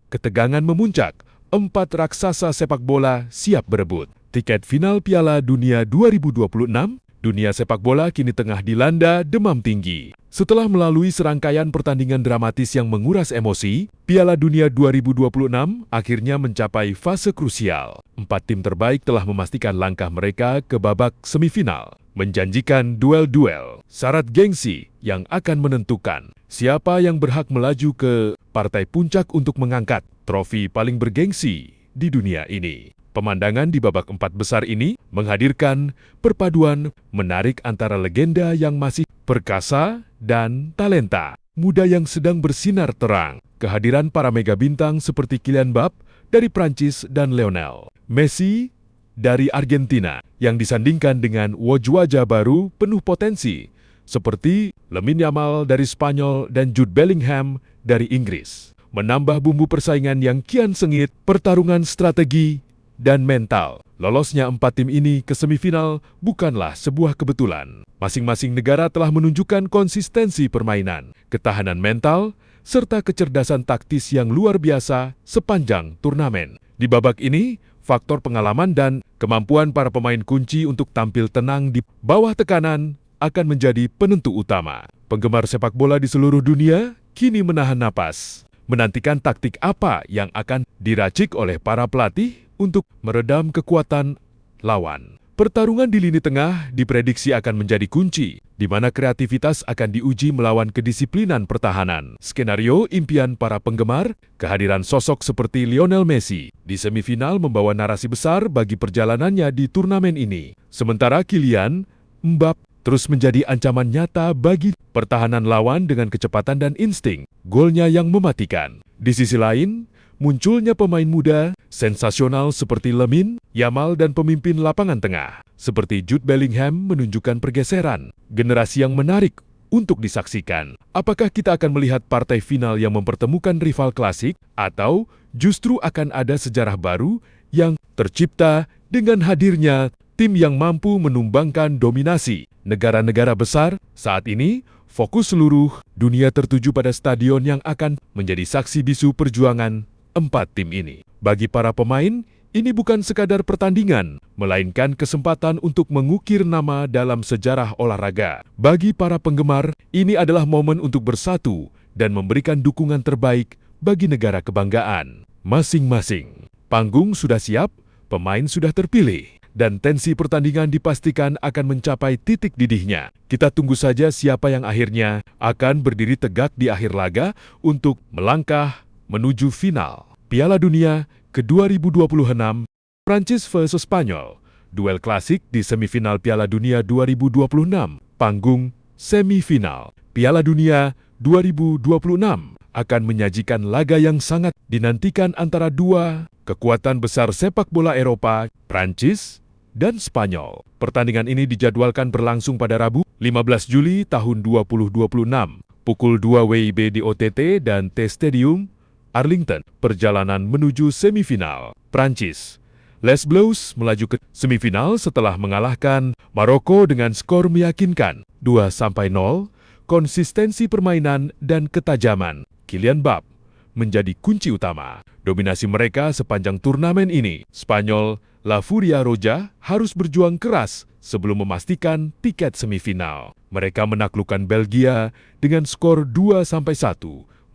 Ketegangan memuncak, 4 raksasa sepak bola siap berebut tiket final Piala Dunia 2026. Dunia sepak bola kini tengah dilanda demam tinggi. Setelah melalui serangkaian pertandingan dramatis yang menguras emosi, Piala Dunia 2026 akhirnya mencapai fase krusial. 4 tim terbaik telah memastikan langkah mereka ke babak semifinal, menjanjikan duel-duel syarat gengsi yang akan menentukan siapa yang berhak melaju ke partai puncak untuk mengangkat trofi paling bergengsi di dunia ini. Pemandangan di babak 4 besar ini menghadirkan perpaduan menarik antara legenda yang masih perkasa dan talenta muda yang sedang bersinar terang. Kehadiran para mega bintang seperti Kylian Mbappé dari Prancis dan Lionel Messi dari Argentina yang disandingkan dengan wajah-wajah baru penuh potensi seperti Lamine Yamal dari Spanyol dan Jude Bellingham dari Inggris, menambah bumbu persaingan yang kian sengit, pertarungan strategi dan mental. Lolosnya 4 tim ini ke semifinal bukanlah sebuah kebetulan. Masing-masing negara telah menunjukkan konsistensi permainan, ketahanan mental, serta kecerdasan taktis yang luar biasa sepanjang turnamen. Di babak ini, faktor pengalaman dan kemampuan para pemain kunci untuk tampil tenang di bawah tekanan akan menjadi penentu utama. Penggemar sepak bola di seluruh dunia kini menahan napas, menantikan taktik apa yang akan diracik oleh para pelatih untuk meredam kekuatan lawan. Pertarungan di lini tengah diprediksi akan menjadi kunci, di mana kreativitas akan diuji melawan kedisiplinan pertahanan. Skenario impian para penggemar, kehadiran sosok seperti Lionel Messi di semifinal membawa narasi besar bagi perjalanannya di turnamen ini. Sementara Kylian Mbappé terus menjadi ancaman nyata bagi pertahanan lawan dengan kecepatan dan insting golnya yang mematikan. Di sisi lain, munculnya pemain muda sensasional seperti Lamine Yamal dan pemimpin lapangan tengah seperti Jude Bellingham menunjukkan pergeseran generasi yang menarik untuk disaksikan. Apakah kita akan melihat partai final yang mempertemukan rival klasik atau justru akan ada sejarah baru yang tercipta dengan hadirnya tim yang mampu menumbangkan dominasi negara-negara besar? Saat ini, fokus seluruh dunia tertuju pada stadion yang akan menjadi saksi bisu perjuangan 4 tim ini. Bagi para pemain, ini bukan sekadar pertandingan, melainkan kesempatan untuk mengukir nama dalam sejarah olahraga. Bagi para penggemar, ini adalah momen untuk bersatu dan memberikan dukungan terbaik bagi negara kebanggaan masing-masing. Panggung sudah siap, pemain sudah terpilih, dan tensi pertandingan dipastikan akan mencapai titik didihnya. Kita tunggu saja siapa yang akhirnya akan berdiri tegak di akhir laga untuk melangkah menuju final Piala Dunia ke-2026, Prancis versus Spanyol, duel klasik di semifinal Piala Dunia 2026, panggung semifinal Piala Dunia 2026 akan menyajikan laga yang sangat dinantikan antara dua kekuatan besar sepak bola Eropa, Prancis dan Spanyol. Pertandingan ini dijadwalkan berlangsung pada Rabu, 15 Juli tahun 2026, pukul 2 WIB di OTT dan T Stadium, Arlington. Perjalanan menuju semifinal. Prancis, Les Bleus melaju ke semifinal setelah mengalahkan Maroko dengan skor meyakinkan 2-0. Konsistensi permainan dan ketajaman Kylian Mbappé menjadi kunci utama dominasi mereka sepanjang turnamen ini. Spanyol, La Furia Roja harus berjuang keras sebelum memastikan tiket semifinal. Mereka menaklukkan Belgia dengan skor 2-1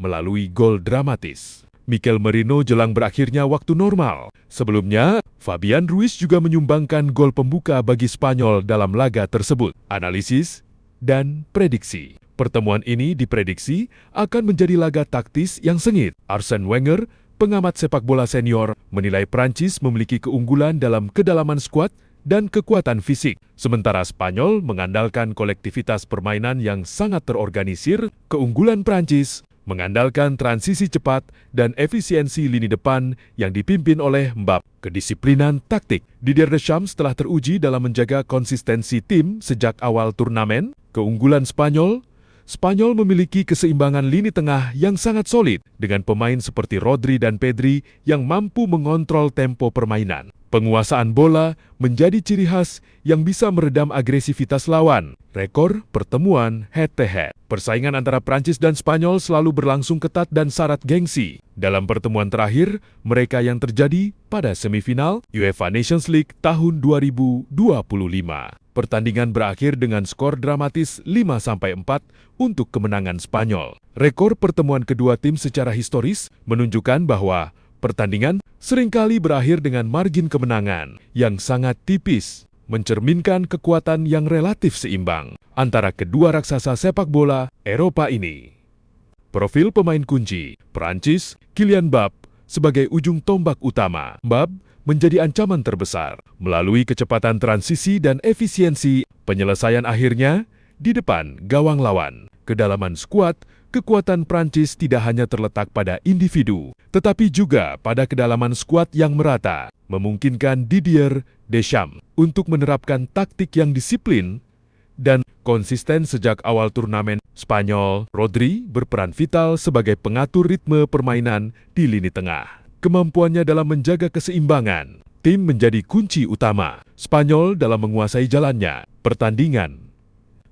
melalui gol dramatis Mikel Merino jelang berakhirnya waktu normal. Sebelumnya, Fabian Ruiz juga menyumbangkan gol pembuka bagi Spanyol dalam laga tersebut. Analisis dan prediksi. Pertemuan ini diprediksi akan menjadi laga taktis yang sengit. Arsene Wenger, pengamat sepak bola senior, menilai Prancis memiliki keunggulan dalam kedalaman skuad dan kekuatan fisik. Sementara Spanyol mengandalkan kolektivitas permainan yang sangat terorganisir. Keunggulan Prancis mengandalkan transisi cepat dan efisiensi lini depan yang dipimpin oleh Mbappé. Kedisiplinan taktik Didier Deschamps telah teruji dalam menjaga konsistensi tim sejak awal turnamen. Keunggulan Spanyol memiliki keseimbangan lini tengah yang sangat solid dengan pemain seperti Rodri dan Pedri yang mampu mengontrol tempo permainan. Penguasaan bola menjadi ciri khas yang bisa meredam agresivitas lawan. Rekor pertemuan head-to-head. Persaingan antara Prancis dan Spanyol selalu berlangsung ketat dan syarat gengsi. Dalam pertemuan terakhir, mereka yang terjadi pada semifinal UEFA Nations League tahun 2025. Pertandingan berakhir dengan skor dramatis 5-4 untuk kemenangan Spanyol. Rekor pertemuan kedua tim secara historis menunjukkan bahwa pertandingan seringkali berakhir dengan margin kemenangan yang sangat tipis, mencerminkan kekuatan yang relatif seimbang antara kedua raksasa sepak bola Eropa ini. Profil pemain kunci, Prancis, Kylian Mbappé sebagai ujung tombak utama. Mbappé menjadi ancaman terbesar melalui kecepatan transisi dan efisiensi penyelesaian akhirnya di depan gawang lawan. Kedalaman skuad, kekuatan Prancis tidak hanya terletak pada individu, tetapi juga pada kedalaman skuad yang merata, memungkinkan Didier Deschamps untuk menerapkan taktik yang disiplin dan konsisten sejak awal turnamen. Spanyol, Rodri berperan vital sebagai pengatur ritme permainan di lini tengah. Kemampuannya dalam menjaga keseimbangan tim menjadi kunci utama Spanyol dalam menguasai jalannya pertandingan.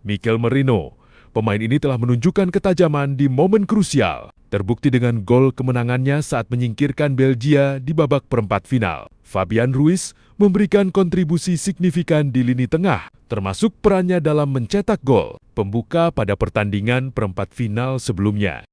Mikel Merino, pemain ini telah menunjukkan ketajaman di momen krusial, terbukti dengan gol kemenangannya saat menyingkirkan Belgia di babak perempat final. Fabian Ruiz memberikan kontribusi signifikan di lini tengah, termasuk perannya dalam mencetak gol pembuka pada pertandingan perempat final sebelumnya.